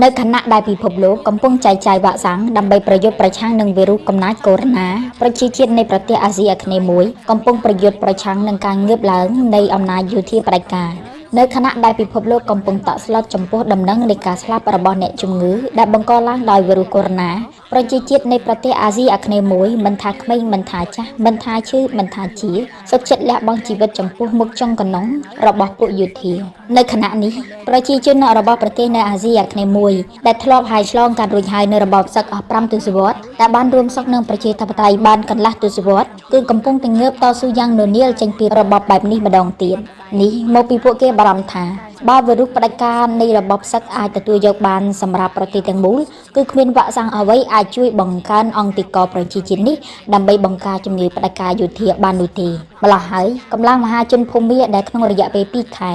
នៅខណៈដែលពិភពលោកកំពុងចែកចាយវ៉ាក់សាំងដើម្បីប្រយុទ្ធប្រឆាំងនឹងវីរុសកំណាចកូវីដ -19 ប្រជាជាតិនៃប្រទេសអាស៊ីអាគ្នេយ៍មួយកំពុងប្រយុទ្ធប្រឆាំងនឹងការងើបឡើងនៃអំណាចយោធាផ្ដាច់ការនៅខណៈដែលពិភពលោកកំពុងតក់ស្លុតចំពោះដំណឹងនៃការស្លាប់របស់អ្នកជំងឺដែលបង្កឡើងដោយវីរុសកូវីដ -19 ប្រជាជាតិនៃប្រទេសអាស៊ីអាគ្នេយ៍មួយមិនថាក្មេងមិនថាចាស់មិនថាឈឺមិនថាជាសុខចិត្តលះបង់ជីវិតចំពោះមុខចុងកណ្ដុងរបស់ពួកយោធានៅខណៈនេះប្រជាជនរបស់ប្រទេសនៅអាស៊ីអាគ្នេយ៍មួយដែលធ្លាប់ហើយឆ្លងកាត់រួចហើយនៅរបបសឹកអស់5ទសវត្សរ៍តែបានរួមសុខនឹងប្រជាធិបតេយ្យបានកន្លះទសវត្សរ៍គឺកំពុងតែងើបតស៊ូយ៉ាងនឿនចេញពីរបបបែបនេះម្ដងទៀតនេះមកពីពួកគេបារម្ភថាបើវីរុសផ្ដាច់ការនៃរបបសឹកអាចទទួលយកបានសម្រាប់ប្រទេសទាំងមូលគឺគ្មានវ៉ាក់សាំងអ្វីអាចជួយបង្កើនអង្គតិកប្រជាជាតិនេះដើម្បីបង្ការជំងឺផ្ដាច់ការយោធាបាននោះទេម្ល៉េះហើយកម្លាំងមហាជនភូមាដែលក្នុងរយៈពេល2ខែ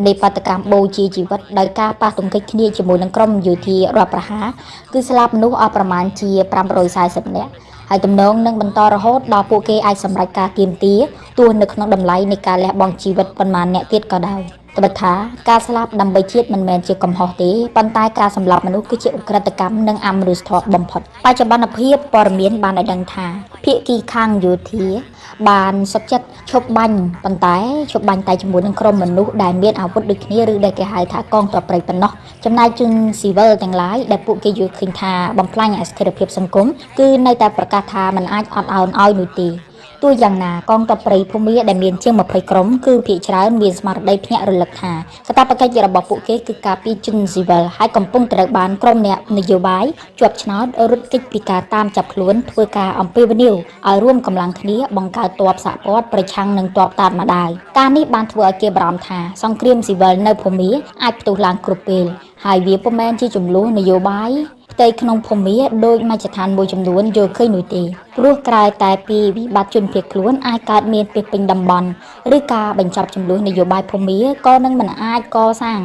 នៃបាតកម្មបូជាជីវិតដោយការប៉ះទង្គិចគ្នាជាមួយនឹងក្រុមយោធារដ្ឋប្រហារគឺស្លាប់មនុស្សអស់ប្រមាណជា540នាក់ហើយទំនងនឹងបន្តរហូតដល់ពួកគេអាចសម្រេចការទាមទារទោះនៅក្នុងតម្លៃនៃការលះបង់ជីវិតប៉ុន្មានអ្នកទៀតក៏ដោយត្បិតថាការស្លាប់ដើម្បីជាតិមិនមែនជាកំហុសទេប៉ុន្តែការសម្លាប់មនុស្សគឺជាឧក្រិដ្ឋកម្មនិងអមនុស្សធម៌បំផុតបច្ចុប្បន្នភាពព័ត៌មានបានឲ្យដឹងថាភាគីខាងយោធាបានសុខចិត្តឈប់បាញ់ប៉ុន្តែឈប់បាញ់តែជាមួយនឹងក្រុមមនុស្សដែលមានអាវុធដូចគ្នាឬដែលគេហៅថាកងទ័ពព្រៃប៉ុណ្ណោះចំណែកជនស៊ីវិលទាំងឡាយដែលពួកគេយល់ឃើញថាបំផ្លាញអស្ថិរភាពសង្គមគឺនៅតែប្រកាសថាមិនអាចអត់ឱនឲ្យនោះទេទោះយ៉ាងណាកងទ័ពព្រៃភូមាដែលមានជាង20ក្រុមគឺភាគច្រើនមានស្មារតីភ្ញាក់រលឹកថាកាតព្វកិច្ចរបស់ពួកគេគឺការពារជនស៊ីវិលហើយកំពុងត្រូវបានក្រុមអ្នកនយោបាយជាប់ឆ្នោតរត់គេចពីការតាមចាប់ខ្លួនធ្វើការអំពាវនាវឲ្យរួមកម្លាំងគ្នាបង្កើតទ័ពសហព័ន្ធប្រឆាំងនឹងទ័ពតាតម្ដាយការនេះបានធ្វើឲ្យគេបារម្ភថាសង្គ្រាមស៊ីវិលនៅភូមាអាចផ្ទុះឡើងគ្រប់ពេលហើយវាពុំមែនជាចំនួននយោបាយផ្ទៃក្នុងភូមាដោយមជ្ឈដ្ឋានមួយចំនួនយល់ឃើញនោះទេព្រោះក្រៅតែពីវិបត្តិជនភៀសខ្លួនអាចកើតមានពីពេញតំបន់ឬការបញ្ចប់ចំនួននយោបាយភូមាក៏នឹងមិនអាចកសាង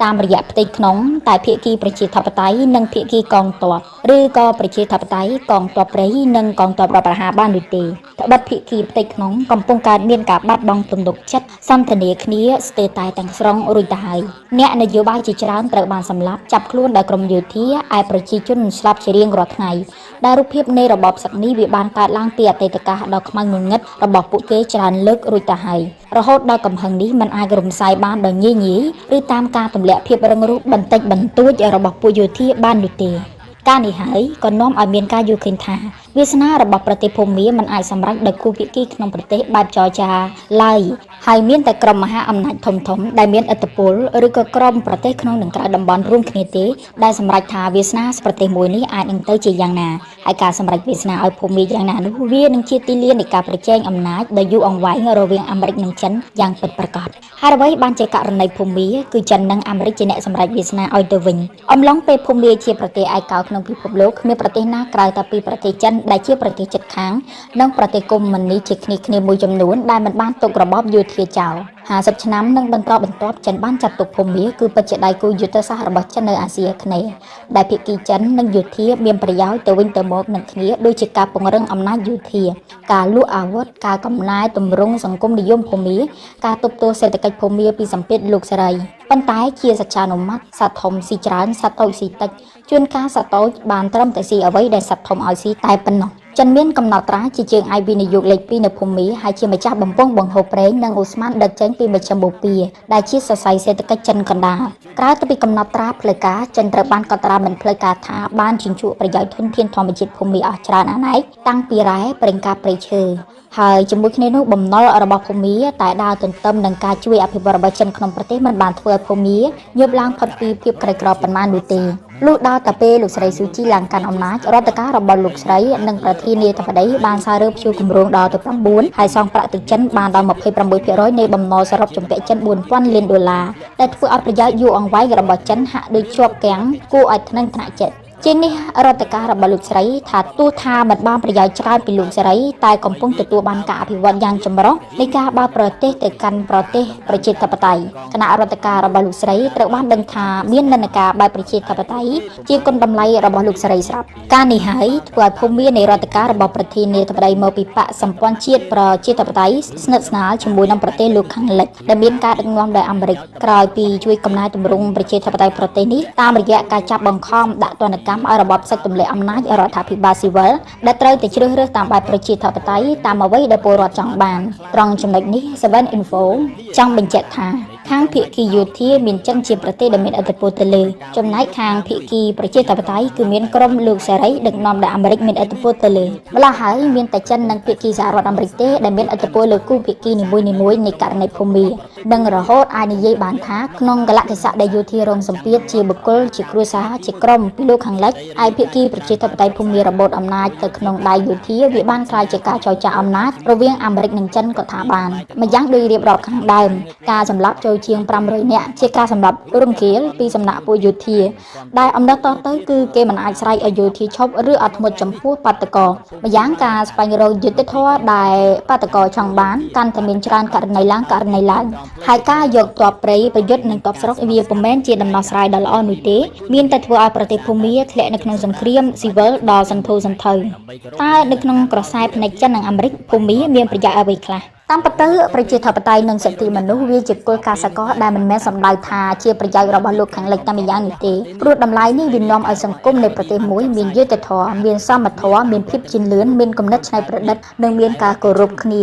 តាមរយៈផ្ទៃក្នុងតែភាគីប្រជាធិបតេយ្យនិងភាគីកងទ័ពឬក៏ប្រជាធិបតេយ្យកងទ័ពព្រៃនិងកងទ័ពរដ្ឋប្រហារបាននោះទេត្បិតភាគីផ្ទៃក្នុងកំពុងកើតមានការបាត់បង់ទំនុកចិត្តសន្ទនាគ្នាស្ទើរតែទាំងស្រុងរួចទៅហើយអ្នកនយោបាយជាច្រើនត្រូវបានសម្លាប់ចាប់ខ្លួនដោយក្រុមយោធាឯប្រជាជនស្លាប់ជារៀងរាល់ថ្ងៃដែលរូបភាពនៃរបបសឹកនេះវាបានកើតឡើងពីអតីតកាលដ៏ខ្មៅងងឹតរបស់ពួកគេច្រើនលើករួចទៅហើយរហូតដល់កំហឹងនេះมันអាចរំសាយបានដោយងាយៗឬតាមការទម្លាក់ភាពរឹងរូសបន្តិចបន្តួចរបស់ពួកយោធាបាននោះទេការនេះហើយក៏នាំឲ្យមានការយល់ឃើញថាវាសនារបស់ប្រទេសភូមាមិនអាចសម្រេចដោយគូភាគីក្នុងប្រទេសបែបចរចាឡើយហើយមានតែក្រុមមហាអំណាចធំៗដែលមានឥទ្ធិពលឬក៏ក្រុមប្រទេសក្នុងនិងក្រៅតំបន់រួមគ្នាទេដែលសម្រេចថាវាសនាប្រទេសមួយនេះអាចនឹងទៅជាយ៉ាងណាហើយការសម្រេចវាសនាឲ្យភូមាយ៉ាងណានោះវានឹងជាទីលាននៃការប្រជែងអំណាចដ៏យូរអង្វែងរវាងអាមេរិកនិងចិនយ៉ាងពិតប្រាកដហើយអ្វីបានជាករណីភូមាគឺចិននិងអាមេរិកជាអ្នកសម្រេចវាសនាឲ្យទៅវិញអំឡុងពេលភូមាជាប្រទេសឯកោក្នុងពិភពលោកគ្មានប្រទេសណាក្រៅតែពីប្រទេសចិនដែលជាប្រទេសជិតខាងនិងប្រទេសកុម្មុយនីសជាគ្នាមួយចំនួនដែលមិនបានទុករបបយោធាចោល50ឆ្នាំនឹងបន្តបន្ទាប់ចិនបានចាត់ទុកភូមាគឺបច្ចុប្បន្នដៃគូយុទ្ធសាស្ត្ររបស់ចិននៅអាស៊ីអាគ្នេយ៍ដែលភាគីចិននិងយោធាមានប្រយោជន៍ទៅវិញទៅមកនឹងគ្នាដូចជាការពង្រឹងអំណាចយោធាការលក់អាវុធការកំណែទម្រង់សង្គមនិយមភូមាការទប់ទល់សេដ្ឋកិច្ចភូមាពីសម្ពាធលោកសេរីប៉ុន្តែជាសច្ចានុម័តសត្វធំស៊ីច្រើនសត្វតូចស៊ីតិចជួនកាលសត្វតូចបានត្រឹមតែស៊ីអ្វីដែលសត្វធំឲ្យស៊ីតែប៉ុណ្ណោះចិនមានកំណត់ត្រាជាជើងឯកវិនិយោគលេខ2នៅភូមាហើយជាម្ចាស់បំពង់បង្ហូរប្រេងនិងអូស្មန်ដឹកចេញពីមជ្ឈមបូព៌ាដែលជាសរសៃសេដ្ឋកិច្ចចិនកណ្ដាលក្រៅពីកំណត់ត្រាផ្លូវការចិនត្រូវបានកត់ត្រាមិនផ្លូវការថាបានជញ្ជក់ប្រយោជន៍ធនធានធម្មជាតិភូមាអស់ច្រើនអនេកតាំងពីរ៉ែប្រេងកាតព្រៃឈើហើយជាមួយគ្នានោះបំណុលរបស់ភូមាតែដើរទន្ទឹមនឹងការជួយអភិវឌ្ឍរបស់ចិនក្នុងប្រទេសមិនបានធ្វើឲ្យភូមាញើបឡើងផុតពីភាពក្រីក្រប៉ុន្មាននោះទេលុះដល់តែពេលលោកស្រីស៊ូជីឡើងកាន់អំណាចរដ្ឋការរបស់លោកស្រីនិងប្រធានាធិបតីបានសាររើព្យួរគម្រោងដល់ទៅ9ហើយសងប្រាក់ទៅចិនបានដល់ 26% នៃបំណុលសរុបជំពាក់ចិន $4,000 លានដែលធ្វើឲ្យប្រយោជន៍យូរអង្វែងរបស់ចិនហាក់ដូចជាប់គាំងគួរឲ្យថ្នឹងថ្នាក់ចិត្ត ជាងនេះរដ្ឋការរបស់លោកស្រីថាទោះថាមិនបានប្រយោជន៍ច្រើនពីលោកស្រីតែកំពុងទទួលបានការអភិវឌ្ឍយ៉ាងចម្រុះនៃការបើកប្រទេសទៅកាន់ប្រទេសប្រជាធិបតេយ្យគណៈរដ្ឋការរបស់លោកស្រីត្រូវបានដឹងថាមាននិន្នាការបែបប្រជាធិបតេយ្យជាគុណតម្លៃរបស់លោកស្រីស្រាប់ការនេះហើយធ្វើឲ្យភូមិនៃរដ្ឋការរបស់ប្រធានាធិបតីមកពីបកសម្ព័ន្ធជាតិប្រជាធិបតេយ្យស្និទ្ធស្នាលជាមួយនឹងប្រទេសលោកខាងលិចដែលមានការដឹកនាំដោយអាមេរិកក្រោយពីជួយកំណែទម្រង់ប្រជាធិបតេយ្យប្រទេសនេះតាមរយៈការចាប់បង្ខំដាក់ទណ្ឌកម្មឲ្យរបបផ្សិតទម្លាក់អំណាចរដ្ឋាភិបាលស៊ីវិលដែលត្រូវតែជ្រើសរើសតាមបែបប្រជាធិបតេយ្យតាមអ្វីដែលពលរដ្ឋចង់បានត្រង់ចំណុចនេះ 7 Info ចង់បញ្ជាក់ថាខាងភាគីយោធាមានចិនជាប្រទេសដែលមានឥទ្ធិពលទៅលើចំណែកខាងភាគីប្រជាធិបតេយ្យគឺមានក្រុមលោកសេរីដឹកនាំដោយអាមេរិកមានឥទ្ធិពលទៅលើម្ល៉េះហើយមានតែចិននិងភាគីសហរដ្ឋអាមេរិកទេដែលមានឥទ្ធិពលលើគូភាគីនីមួយៗនៃករណីភូមានិងរហូតអាចនិយាយបានថាក្នុងកលៈទេសៈដែលយោធារងសម្ពាធជាបុគ្គលជាគ្រួសារជាក្រុមពីលោកខាងលិចហើយភាគីប្រជាធិបតេយ្យភូមារបូតអំណាចទៅក្នុងដៃយោធាវាបានក្លាយជាការចរចាអំណាចរវាងអាមេរិកនិងចិនក៏ថាបានម្យ៉ាងដោយរៀបរាប់ខាងដើមការសម្លាប់ចូលជាង500នាក់ជាការសម្លាប់រង្គាលពីសំណាក់ពួកយោធាដែលអំណត់តទៅគឺគេមិនអាចស្រែកឲ្យយោធាឈប់ឬអត់ធ្មត់ចំពោះបាតុករម្យ៉ាងការស្វែងរកយុត្តិធម៌ដែលបាតុករចង់បានកាន់តែមានច្រើនករណីឡើងហើយការយកទ័ពព្រៃប្រយុទ្ធនឹងទ័ពស្រុកវាពុំមែនជាដំណោះស្រាយដ៏ល្អនោះទេមានតែធ្វើឲ្យប្រទេសភូមាធ្លាក់នៅក្នុងសង្គ្រាមស៊ីវិលដ៏សន្ធោសន្ធៅតើនៅក្នុងក្រសែភ្នែកចិននិងអាមេរិកភូមាមានប្រយោជន៍អ្វីខ្លះតាមពិតទៅប្រជាធិបតេយ្យនិងសិទ្ធិមនុស្សវាជាគោលការណ៍សកលដែលមិនមែនសំដៅថាជាប្រយោជន៍របស់លោកខាងលិចតែម្យ៉ាងនេះទេព្រោះតម្លៃនេះវានាំឲ្យសង្គមនៃប្រទេសមួយមានយុត្តិធម៌មានសមធម៌មានភាពជឿនលឿនមានគំនិតច្នៃប្រឌិតនិងមានការគោរពគ្នា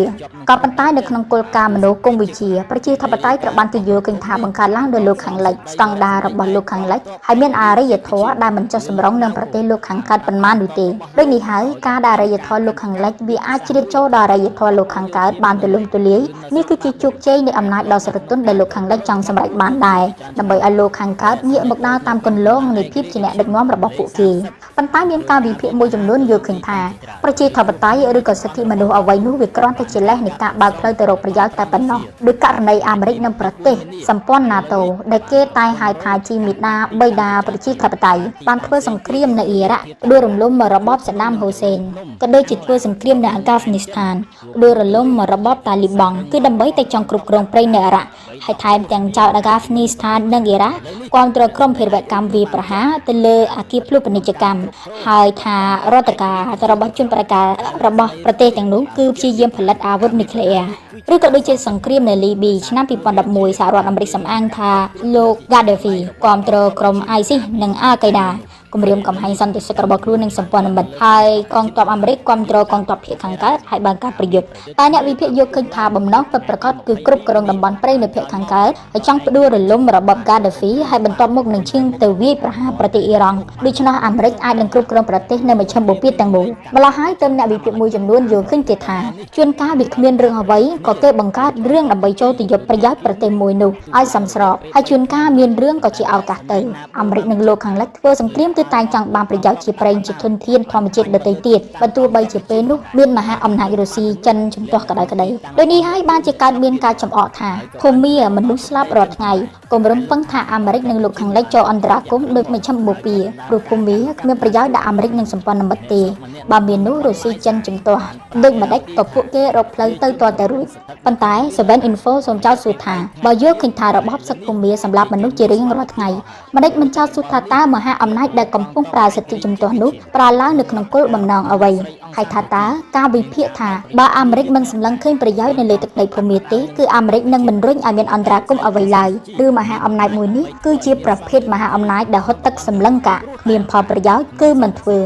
ក៏ប៉ុន្តែនៅក្នុងគោលការណ៍មនោគមវិជ្ជាប្រជាធិបតេយ្យត្រូវបានគេយល់ឃើញថាបង្កើតឡើងដោយលោកខាងលិចស្តង់ដាររបស់លោកខាងលិចហើយមានអរិយធម៌ដែលមិនចុះសម្រុងនឹងប្រទេសលោកខាងកើតប៉ុន្មាននោះទេដូចនេះហើយការដែលអរិយធម៌លោកខាងលិចវាអាចជ្រៀតចូលដល់អរិយធម៌លោកខាងកើតបានទូលំទូលាយនេះគឺជាជោគជ័យនៃអំណាចដ៏ស្រទន់ដែលលោកខាងលិចចង់សម្រេចបានដែរដើម្បីឲ្យលោកខាងកើតងាកមកដើរតាមគន្លងនៃភាពជាអ្នកដឹកនាំរបស់ពួកគេប៉ុន្តែមានការវិភាគមួយចំនួនយល់ឃើញថាប្រជាធិបតេយ្យឬក៏សិទ្ធិមនុស្សអ្វីនោះវាគ្រាន់តែជាលេសនៃការបើកផ្លូវទៅរកប្រយោជន៍តែប៉ុណ្ណោះដោយករណីអាមេរិកនិងប្រទេសសម្ព័ន្ធ NATO ដែលគេតែងហៅថាជាមេដាបៃតាប្រជាធិបតេយ្យបានធ្វើសង្គ្រាមនៅអ៊ីរ៉ាក់ដួលរំលំរបបសាដាមហ៊ូសេនក៏ដូចជាធ្វើសង្គ្រាមនៅអាហ្គានីស្ថានដួលរលំរបបតាលីបង់គឺដើម្បីតែចង់គ្រប់គ្រងព្រៃនៅអ៊ីរ៉ាក់ហើយថែមទាំងចោទអាហ្គានីស្ថាននិងអ៊ីរ៉ាក់គាំទ្រក្រុមភេរវកម្មវាយប្រហារទៅលើអគារភ្លុកពាណិជ្ជកម្មហើយថារដ្ឋការរបស់ជនប្រការរបស់ប្រទេសទាំងនោះគឺព្យាយាមផលិតអាវុធនុយក្លេអ៊ែរឬក៏ដូចជាសង្គ្រាមនៅលីប៊ីឆ្នាំ2011សហរដ្ឋអាមេរិកសម្អាងថាលោក Gaddafi គាំទ្រក្រុម ISIS និង Al-Qaeda គម្រាមកំហែងសន្តិសុខរបស់ខ្លួននិងសម្ព័ន្ធមិត្តហើយកងទ័ពអាមេរិកគាំទ្រកងទ័ពភាគខាងកើតហើយបានការប្រយុទ្ធតែអ្នកវិភាគយកឃើញថាបំណងពិតប្រាកដគឺគ្រប់គ្រងតំបន់ព្រៃនៅភាគខាងកើតហើយចង់ផ្ដួលរលំរបប Gaddafi ហើយបន្ទាប់មកនឹងឈានទៅវាយប្រហារប្រទេសអ៊ីរ៉ង់ដូច្នោះអាមេរិកអាចនឹងគ្រប់គ្រងប្រទេសនៅមជ្ឈមបូព៌ាទាំងមូលម្ល៉េះហើយទើបអ្នកវិភាគមួយចំនួនយកឃើញគេថាជួនកាលវាគ្មានរឿងអ្វីក៏គេបង្កើតរឿងដើម្បីចូលទៅយកប្រយោជន៍ប្រទេសមួយនោះឲ្យសមស្របហើយជួនកាលមានរឿងក៏ជាឱកាសទៅអាមេរិកនិងលោកខាងលិចធ្វើសង្គ្រាមគឺតែងចង់បានប្រយោជន៍ជាប្រេងជាធនធានធម្មជាតិដទៃទៀតបើទោះបីជាពេលនោះមានមហាអំណាចរុស្ស៊ីចិនជំទាស់ក្តៅក្តីដូចនេះហើយបានជាកើតមានការចំអកថាភូមាមនុស្សស្លាប់រាល់ថ្ងៃកុំរំពឹងថាអាមេរិកនិងលោកខាងលិចចូលអន្តរាគមន៍ដូចមជ្ឈមបូព៌ាព្រោះភូមាគ្មានប្រយោជន៍ដល់អាមេរិកនិងសម្ព័ន្ធមិត្តទេបើមាននោះរុស្ស៊ីចិនជំទាស់ដូចម្ដេចក៏ពួកគេរកផ្លូវទៅទាល់តែរួចប៉ុន្តែ 7 Info សូមចោទសួរថាបើយកឃើញថារបបសឹកភូមាសម្រាប់មនុស្សជារៀងរាល់ថ្ងៃម្ដេចមិនចោទសួរថាតើមហាអំណាចដែលកំពុងប្រើសិទ្ធិជំទាស់នោះប្រើឡើងនៅក្នុងគោលបំណងអ្វីហើយថាតើការវិភាគថាបើអាមេរិកមិនសម្លឹងឃើញប្រយោជន៍នៅលើទឹកដីភូមាទេគឺអាមេរិកនឹងមិនរុញឲ្យមានអន្តរាគមន៍អ្វីឡើយឬមហាអំណាចមួយនេះគឺជាប្រភេទមហាអំណាចដែលហត់ទឹកសម្លឹងកាគ្មានផលប្រយោជន៍គឺមិនធ្វើ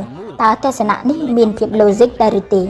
តើទស្សនៈនេះមានភាព logic ដែរឬទេ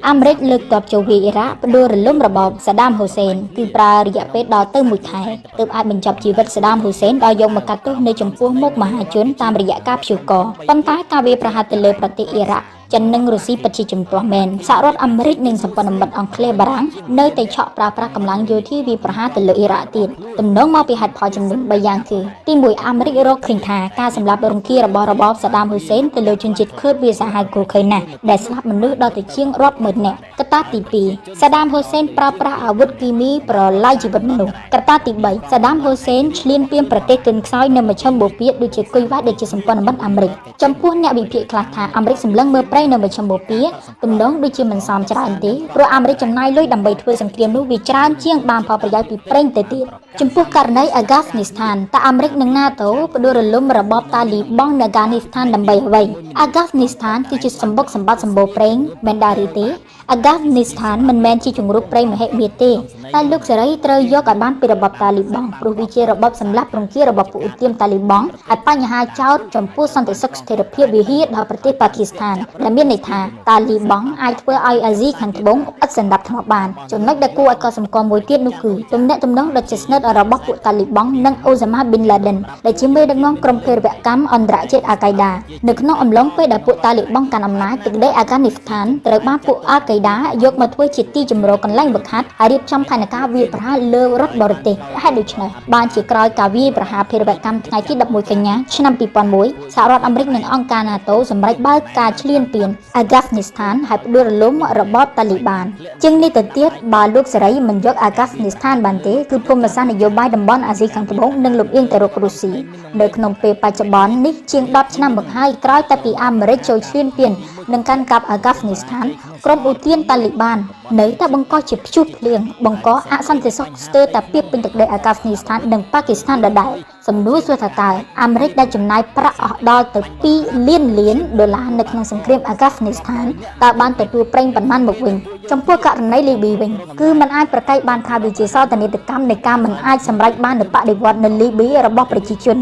អាមេរិកលើកទ័ពចូលវាយអ៊ីរ៉ាក់ផ្ដួលរលំរបបសាដាមហ៊ូសេនគឺប្រើរយៈពេលដល់ទៅ1ខែទើបអាចបញ្ចប់ជីវិតសាដាមហ៊ូសេនដោយយកមកកាត់ទោសនៅចំពោះមុខមហាជនតាមរយៈការព្យួរករប៉ុន្តែការវាយប្រហារទៅលើប្រទេសអ៊ីរ៉ាក់ចិននិងរុស្ស៊ីពិតជាជំទាស់មែនសហរដ្ឋអាមេរិកនិងសម្ព័ន្ធមិត្តអង់គ្លេសបារាំងនៅតែឆក់ប្រើប្រាស់កម្លាំងយោធាវាយប្រហារទៅលើអ៊ីរ៉ាក់ទៀតទំនងមកពីហេតុផលចំនួន3យ៉ាងគឺទី1អាមេរិករកឃើញថាការសម្លាប់រង្គាលរបស់របបសាដាមហ៊ូសេនទៅលើជនជាតិខឺតវាសាហាវគួរឃើញណាស់ដែលស្លាប់មនុស្សដល់ទៅជាងរាប់ម៉ឺននាក់ក តាទី2 សាដាមហ៊ូសេនប្រើប្រាស់អាវុធគីមីប្រឡាយជីវិតមនុស្សកត្តាទី3សាដាមហ៊ូសេនឈ្លានពានប្រទេសទន់ខ្សោយនៅមជ្ឈមបូព៌ាដូចជាគុយវ៉ាដែលជាសម្ព័ន្ធមិត្តអាមេរិកចំពោះអ្នកវិភាគខ្លះថាអាមេរិកសម្លឹងមើលប្រេងនៅមជ្ឈមបូព៌ាទំនងដូចជាមិនសមច្រើនទេព្រោះអាមេរិកចំណាយលុយដើម្បីធ្វើសង្គ្រាមនោះវាច្រើនជាងបានផលប្រយោជន៍ពីប្រេងទៅទៀតចំពោះករណីអាហ្គាហ្វនីស្ថានតើអាមេរិកនិង NATO ផ្ដួលរលំរបបតាលីបង់នៅអាហ្គានីស្ថានដើម្បីអ្វីអាហ្គាហ្វនីស្ថានគឺជាសម្បុកសម្បត្តិសម្បូរប្រេងមិនដែរឬទេអាហ្គាហ្វនីស្ថានមិនមែនជាជំរុកប្រេងមហិមាទេតែលោកសេរីត្រូវយកឲ្យបានពីរបបតាលីបង់ព្រោះវាជារបបសម្លាប់រង្គាលរបបពួកឧទាមតាលីបង់ហើយបញ្ហាចោតចំពោះសន្តិសុខស្ថិរភាពវិហារដល់ប្រទេសប៉ាគីស្ថានដែលមានន័យថាតាលីបង់អាចធ្វើឲ្យអាស៊ីខាងត្បូងឥតសណ្ដាប់ធ្នាប់បានចំណុចដែលគួរឲ្យកត់សម្គាល់មួយទៀតនោះគឺទំនាក់ទំនងដ៏ជិតស្និទ្ធរបស់ពួកតាលីបង់និងអូសាម៉ាប៊ីនឡាដិនដែលជាមេដឹកនាំក្រុមភេរវកម្មអន្តរជាតិអាល់កៃដានៅក្នុងអំឡុងពេលដែលពួកតាលីបង់កាន់អំណាចទឹកដីអាហ្គានីស្ថានត្រូវបានពួកអាល់កៃដាយកមកធ្វើជាទីជម្រកកន្លែងវឹកហាត់ហើយរៀបចំផែនការវាយប្រហារលើរដ្ឋបរទេសហេតុដូច្នេះបានជាក្រោយការវាយប្រហារភេរវកម្មថ្ងៃទី11កញ្ញាឆ្នាំ2001សហរដ្ឋអាមេរិកនិងអង្គការ NATO សម្រេចបើកការឈ្លានពានអាហ្គាហ្វនីស្ថានហើយផ្ដួលរលំរបបតាលីបានជាងនេះទៅទៀតបើលោកសេរីមិនយកអាហ្គាហ្វនីស្ថានបានទេគឺភូមិសាស្ត្រនយោបាយតំបន់អាស៊ីខាងត្បូងនឹងលំអៀងទៅរករុស្ស៊ីនៅក្នុងពេលបច្ចុប្បន្ននេះជាង10ឆ្នាំមកហើយក្រោយតែពីអាមេរិកចូលឈ្លានពាននិងកាន់កាប់អាហ្គាហ្វនីស្ថានក្រុមឧទានតាលីបាននៅតែបង្កជាព្យុះភ្លៀងបង្កអសន្តិសុខស្ទើរតែពាបពេញទឹកដីអាហ្គាហ្វនីស្ថាននិងប៉ាគីស្ថានដដែលសំណួរសួរថាតើអាមេរិកដែលចំណាយប្រាក់អស់ដល់ទៅ2លានដុល្លារនៅក្នុងសង្គ្រាមអាហ្គាហ្វនីស្ថានតើបានទទួលប្រេងប៉ុន្មានមកវិញចំពោះករណីលីប៊ីវិញគឺมันអាចប្រកែកបានថាវាជាសោកនាដកម្មនៃការមិនអាចសម្រេចបាននូវបដិវត្តនៅលីប៊ីរបស់ប្រជាជន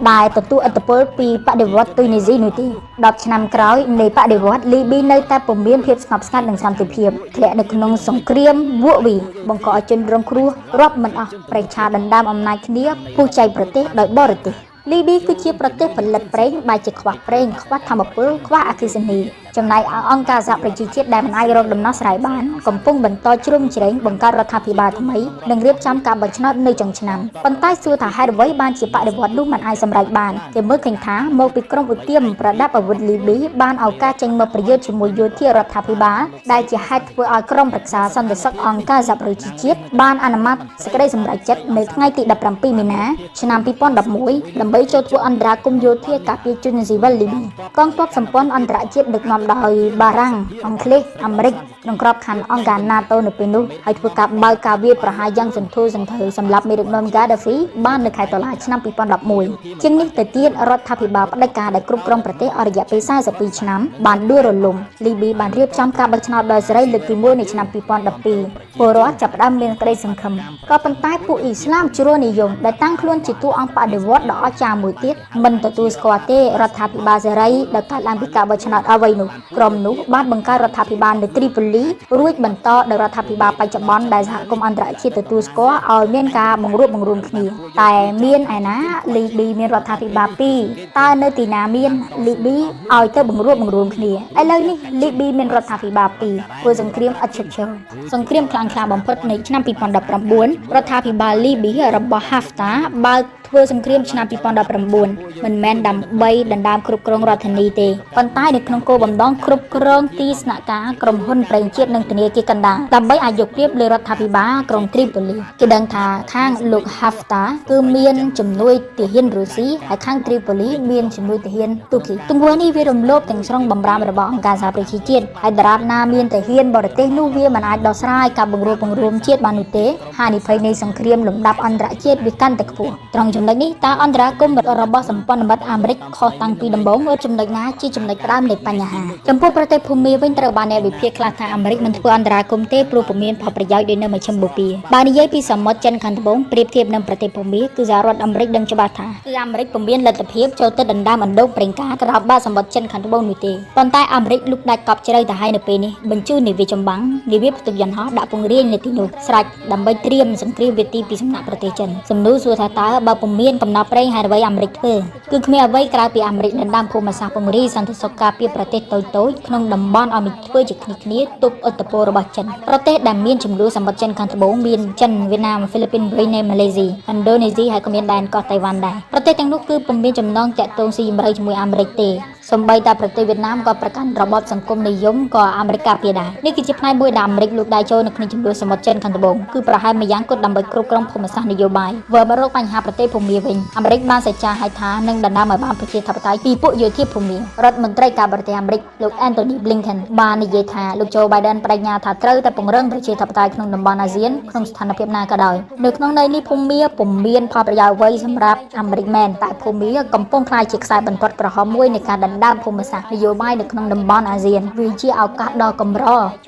ដែលទទួលឥទ្ធិពលពីបដិវត្តទុយនីស៊ីនោះទេ10ឆ្នាំក្រោយនៃបដិវត្តលីប៊ីនៅតែពុំមានភាពស្ងប់ស្ងាត់និងសន្តិភាពធ្លាក់នៅក្នុងសង្គ្រាមវក់វីបង្កឲ្យជនរងគ្រោះរាប់មិនអស់ប្រឆាដណ្ដើមអំណាចគ្នាពុះចែកប្រទេសដោយបរទេសលីប៊ីគឺជាប្រទេសផលិតប្រេងបែរជាខ្វះប្រេងខ្វះធម្មពលខ្វះអគ្គិសនីចំណែកអង្គការសហប្រជាជាតិដែលមិនអាចរកដំណោះស្រាយបានកំពុងបន្តជ្រោមជ្រែងបង្កើតរដ្ឋាភិបាលថ្មីនិងរៀបចំការបោះឆ្នោតនៅចុងឆ្នាំប៉ុន្តែសួរថាហេតុអ្វីបានជាបដិវត្តនោះមិនអាចសម្រេចបានគេមើលឃើញថាមកពីក្រុមឧទាមប្រដាប់អាវុធលីប៊ីបានឱកាសចេញមកប្រយុទ្ធជាមួយយោធារដ្ឋាភិបាលដែលជាហេតុធ្វើឲ្យក្រុមប្រឹក្សាសន្តិសុខអង្គការសហប្រជាជាតិបានអនុម័តសេចក្តីសម្រេចចិត្តនៅថ្ងៃទី17មីនាឆ្នាំ2011ដើម្បីចូលធ្វើអន្តរាគមន៍យោធាការពារជនស៊ីវិលលីប៊ីកងទ័ពសម្ព័ន្ធអន្តរជាតិដឹកនាំដោយបារាំងអង់គ្លេសអាមេរិកក្នុងក្របខ័ណ្ឌអង្គការ NATO នៅពេលនោះហើយធ្វើការបើកការវាយប្រហារយ៉ាងសន្ធោសន្ធៅសម្រាប់មេដឹកនាំ Gaddafi បាននៅខែតុលាឆ្នាំ2011ជាងនេះទៅទៀតរដ្ឋាភិបាលផ្ដាច់ការដែលគ្រប់គ្រងប្រទេសអស់រយៈពេល42ឆ្នាំបានដួលរលំលីប៊ីបានរៀបចំការបោះឆ្នោតដោយសេរីលើកទី1នៅឆ្នាំ2012ពលរដ្ឋចាប់ផ្ដើមមានក្តីសង្ឃឹមក៏ប៉ុន្តែពួកអ៊ីស្លាមជ្រុលនិយមដែលតាំងខ្លួនជាតួអង្គបដិវត្តដ៏អស្ចារ្យមួយទៀតមិនទទួលស្គាល់ទេរដ្ឋាភិបាលសេរីដែលកើតឡើងពីការបោះឆ្នោតអ្វីនោះក្រុមនោះបានបង្កើតរដ្ឋាភិបាលនៅត្រីប៉ូលីរួចបន្តដោយរដ្ឋាភិបាលបច្ចុប្បន្នដែលសហគមន៍អន្តរជាតិទទួលស្គាល់ឲ្យមានការបង្រួបបង្រួមគ្នាតែមានឯណាលីប៊ីមានរដ្ឋាភិបាល2តើនៅទីណាមានលីប៊ីឲ្យទៅបង្រួបបង្រួមគ្នាឥឡូវនេះលីប៊ីមានរដ្ឋាភិបាល2ធ្វើសង្គ្រាមឥតឈប់ឈរសង្គ្រាមខ្លាំងក្លាបំផុតនៅឆ្នាំ2019រដ្ឋាភិបាលលីប៊ីរបស់ Haftar បើកធ្វើសង្គ្រាមឆ្នាំ2019មិនមែនដើម្បីដណ្ដើមគ្រប់គ្រងរដ្ឋធានីទេប៉ុន្តែនៅក្នុងគោលបំណងគ្រប់គ្រងទីស្នាក់ការក្រុមហ៊ុនប្រេងជាតិនិងធនាគារកណ្ដាលដើម្បីអាចយកប្រៀបលើរដ្ឋាភិបាលក្រុងត្រីប៉ូលីគេដឹងថាខាងលោក Haftar គឺមានជំនួយទាហានរុស្ស៊ីហើយខាងត្រីប៉ូលីមានជំនួយទាហានទូគីទង្វើនេះវារំលោភទាំងស្រុងបម្រាមរបស់អង្គការសហប្រជាជាតិហើយដរាបណាមានទាហានបរទេសនោះវាមិនអាចដោះស្រាយការបង្រួបបង្រួមជាតិបាននោះទេហានិភ័យនៃសង្គ្រាមលំដាប់អន្តរជាតិវាកាន់តែខ្ពស់ត្រង់ចំណុចនេះតើអន្តរាគមន៍របស់សម្ព័ន្ធមិត្តអាមេរិកខុសតាំងពីដំបូងឬចំណុចណាជាចំណុចផ្ដើមនៃបញ្ហាចំពោះប្រទេសភូមាវិញត្រូវបានអ្នកវិភាគខ្លះថាអាមេរិកមិនធ្វើអន្តរាគមន៍ទេព្រោះពុំមានផលប្រយោជន៍ដូចនៅមជ្ឈមបូព៌ាបើនិយាយពីសមុទ្រចិនខាងត្បូងប្រៀបធៀបនឹងប្រទេសភូមាគឺសហរដ្ឋអាមេរិកដឹងច្បាស់ថាគឺអាមេរិកពុំមានលទ្ធភាពចូលទៅដណ្ដើមអណ្ដូងប្រេងកាតត្រប់បាតសមុទ្រចិនខាងត្បូងនោះទេប៉ុន្តែអាមេរិកលុកដាច់កប់ជ្រៅទៅហើយនៅពេលនេះបញ្ជូននាវាចម្បាំងនាវាផ្ទុកយន្តហោះដាក់ពង្រាយនៅទីនោះស្រេចដើម្បីត្រៀមសង្គ្រាមវាទីពីសំណាក់ប្រទេសចិនសំណួរសួរថាតើបើពុំមានកំណត់ប្រេងហើយអ្វីអាមេរិកធ្វើគឺគ្មានអ្វីក្រៅពីអាមេរិកដណ្ដើមភូមិសាស្ត្រពង្រាយសន្តិសុខការពារប្រទេសតូចៗក្នុងតំបន់ឲ្យមានធ្វើជាគ្នាទប់ឥទ្ធិពលរបស់ចិនប្រទេសដែលមានចំនួនសមុទ្រចិនខាងត្បូងមានចិនវៀតណាមហ្វីលីពីនប្រ៊ុយណេម៉ាឡេស៊ីឥណ្ឌូនេស៊ីហើយក៏មានដែនកោះតៃវ៉ាន់ដែរប្រទេសទាំងនោះគឺពុំមានចំណងទាក់ទងស៊ីជម្រៅជាមួយអាមេរិកទេ សំបីតែប្រទេសវៀតណាមក៏ប្រកាន់របបសង្គមនិយមក៏អាមេរិកការពារដែរនេះគឺជាផ្នែកមួយដែលអាមេរិកលូកដៃចូលនៅក្នុងចំនួនសមុទ្រចិនខាងត្បូងគឺប្រហែលម្យ៉ាងគត់ដើម្បីគ្រប់គ្រងភូមិសាស្ត្រនយោបាយវិលមករកបញ្ហាប្រទេសភូមាវិញអាមេរិកបានសេចក្ដីឲ្យថានឹងដណ្ដើមឲ្យបានប្រជាធិបតេយ្យពីពួកយោធាភូមារដ្ឋមន្ត្រីការបរទេសអាមេរិកលោក Anthony Blinken បាននិយាយថាលោក Joe Biden បដិញ្ញាថាត្រូវតែពង្រឹងប្រជាធិបតេយ្យក្នុងតំបន់អាស៊ានក្នុងស្ថានភាពណាក៏ដោយនៅក្នុងន័យនេះភូមាពុំមានផលប្រយោជន៍អ្វីសម្រាប់អាមេរិកមែនតែភូមាកំពុងក្លាយជាខ្សែបន្ទាត់ក្រហមមួយនៃការដណ្ដើមភូមិសាស្ត្រនយោបាយនៅក្នុងតំបន់អាស៊ានវាជាឱកាសដ៏កម្រ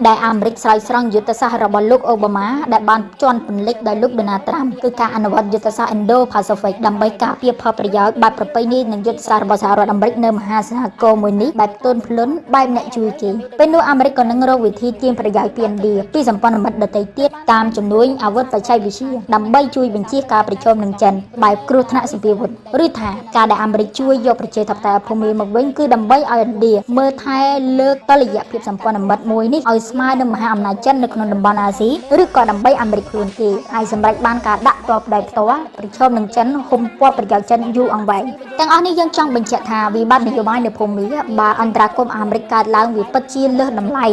ដែលអាមេរិកស្រោចស្រង់យុទ្ធសាស្ត្ររបស់លោកអូបាម៉ាដែលបានជន់ពន្លិចដោយលោក Donald Trump គឺការអនុវត្តយុទ្ធសាស្ត្រ Indo-Pacific ដើម្បីការពារផលប្រយោជន៍បែបប្រពៃណីនិងយុទ្ធសាស្ត្ររបស់សហរដ្ឋអាមេរិកនៅមហាសហគមន៍មួយនេះបែបទន់ភ្លន់បែបអ្នកជួយគេពេលនោះអាមេរិកក៏នឹងរកវិធីទាញប្រយោជន៍ពីឥណ្ឌាពីសម្ព័ន្ធមិត្តដទៃទៀតតាមជំនួយអាវុធបច្ចេកវិទ្យាដើម្បីជួយបញ្ជៀសការប្រជុំនឹងចិនបែបគ្រោះថ្នាក់សម្ពាវុធឬថាការដែលអាមេរិកជួយយកប្រជាធិបតេយ្យភូមិមកវិញគឺដើម្បីឲ្យឥណ្ឌាមើលថែលើកតុល្យភាពសម្ព័ន្ធមិត្តមួយនេះឲ្យស្មើនឹងមហាអំណាចចិននៅក្នុងតំបន់អាស៊ីឬក៏ដើម្បីអាមេរិកខ្លួនគេហើយសម្រេចបានការដាក់ទ័ពដោយផ្ទាល់ប្រជុំនឹងចិនហុំព័ទ្ធប្រយោជន៍ចិនយូរអង្វែងទាំងអស់នេះយើងចង់បញ្ជាក់ថាវិបត្តិនយោបាយនៅភូមាបើអន្តរាគមន៍អាមេរិកកើតឡើងវាពិតជាលើសតម្លៃ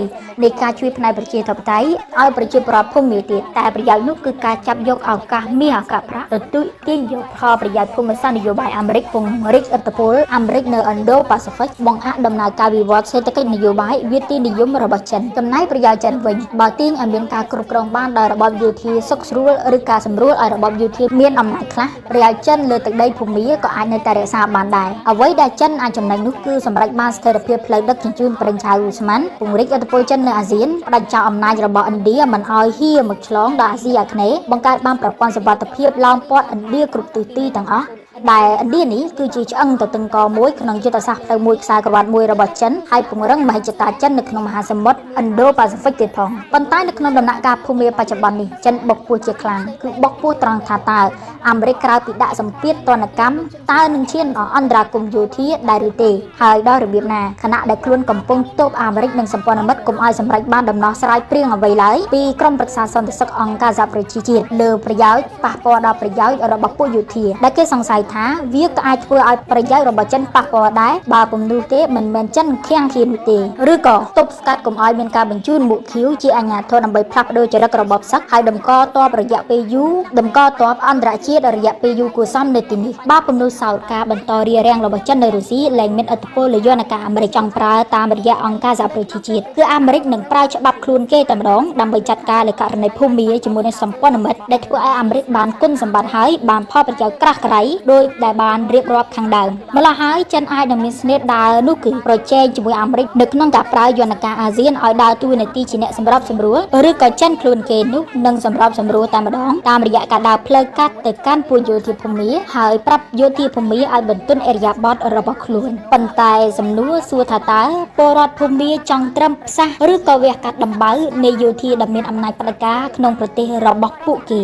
នៃការជួយផ្នែកប្រជាធិបតេយ្យឲ្យប្រជាពលរដ្ឋភូមាទៀតតែប្រយោជន៍នោះគឺការចាប់យកឱកាសមាសឱកាសប្រាក់ទទួលទាញយកផលប្រយោជន៍ភូមិសាស្ត្រនយោបាយអាមេរិកពង្រីកឥទ្ធិពលអាមេរិកនៅ Indo-Pacific បង្អាក់ដំណើរការវិវត្តសេដ្ឋកិច្ចនយោបាយវាទីនិយមរបស់ចិនចំណែកប្រយោជន៍ចិនវិញបើទាញឲ្យមានការគ្រប់គ្រងបានដោយរបបយោធាសុខស្រួលឬការសម្រួលឲ្យរបបយោធាមានអំណាចខ្លះប្រយោជន៍ចិនលើទឹកដីភូមាក៏អាចនៅតែរក្សាបានដែរអ្វីដែលចិនអាចចំណេញនោះគឺសម្រាប់បានស្ថិរភាពផ្លូវដឹកជញ្ជូនប្រេងឆៅឧស្ម័នពង្រីកឥទ្ធិពលចិននៅអាស៊ានផ្ដាច់ចោលអំណាចរបស់ឥណ្ឌាមិនឲ្យហ៊ាមកឆ្លងដល់អាស៊ីអាគ្នេយ៍បង្កើតបានប្រព័ន្ធសុវត្ថិភាពឡោមព័ទ្ធឥណ្ឌាគ្រប់ទិសទីទាំងអស់ដែលឥណ្ឌានេះគឺជាឆ្អឹងទៅតឹងកមួយក្នុងយុទ្ធសាស្ត្រផ្លូវមួយខ្សែក្រវ៉ាត់មួយរបស់ចិនហើយពង្រឹងមហិច្ឆតាចិននៅក្នុងមហាសមុទ្រ Indo-Pacific ទៀតផងប៉ុន្តែនៅក្នុងដំណាក់កាលភូមិបច្ចុប្បន្ននេះចិនបុកពោះជាខ្លាំងគឺបុកពោះត្រង់ថាតើអាមេរិកក្រៅពីដាក់សម្ពាធទណ្ឌកម្មតើនឹងឈានដល់អន្តរាគមន៍យោធាដែរឬទេហើយដល់របៀបណាខណៈដែលខ្លួនកំពុងទប់អាមេរិកនិងសម្ព័ន្ធមិត្តកុំឲ្យសម្រេចបានដំណោះស្រាយព្រៀងអ្វីឡើយពីក្រុមប្រឹក្សាសន្តិសុខអង្គការសហប្រជាជាតិលើប្រយោជន៍ប៉ះពាល់ដល់ប្រយោជន៍របស់ពួកយោធាដែលគេសង្ស័យថាវាក៏អាចធ្វើឲ្យប្រយោជន៍របស់ចិនប៉ះពាល់ដែរបើពុំនោះទេមិនមែនចិនខាំងឃាននោះទេឬក៏ទប់ស្កាត់កុំឲ្យមានការបញ្ជូនមុខឃីវជាអាជ្ញាធរដើម្បីផ្លាស់ប្ដូរចរិតរបបសឹកហើយតម្កល់ទ័ពរយៈពេលយូរតម្កល់ទ័ពអន្តរជាតិរយៈពេលយូរគួរសមនៅទីនេះបើពុំនោះសោតការបន្តរារាំងរបស់ចិននៅរុស្ស៊ីលែងមានឥទ្ធិពលលើយន្តការអាមេរិកចង់ប្រើតាមរយៈអង្គការសហប្រជាជាតិគឺអាមេរិកនឹងប្រើច្បាប់ខ្លួនគេតែម្ដងដើម្បីចាត់ការលើករណីភូមាជាមួយនឹងសម្ព័ន្ធមិត្តដែលធ្វើឲ្យអាមេរិកបានគុណសម្បត្តិហើយបានផលប្រយោជន៍ក្រាស់ក្រៃដោយដែលបានរៀបរាប់ខាងដើមម្ល៉េះហើយចិនអាចនឹងមានស្នេហ៍ដើរនោះគឺប្រជែងជាមួយអាមេរិកនៅក្នុងការប្រើយន្តការអាស៊ានឲ្យដើរតួនាទីជាអ្នកសម្របសម្រួលឬក៏ចិនខ្លួនគេនោះនឹងសម្របសម្រួលតែម្ដងតាមរយៈការដើរផ្លូវកាត់ទៅកាន់ពួកយោធាភូមាហើយប្រាប់យោធាភូមាឲ្យបន្ទន់អរិយាប័ត្ររបស់ខ្លួនប៉ុន្តែសំណួរសួរថាតើពលរដ្ឋភូមាចង់ត្រឹមផ្សះឬក៏វះកាត់ដំបៅនៃយោធាដែលមានអំណាចផ្ដាច់ការក្នុងប្រទេសរបស់ពួកគេ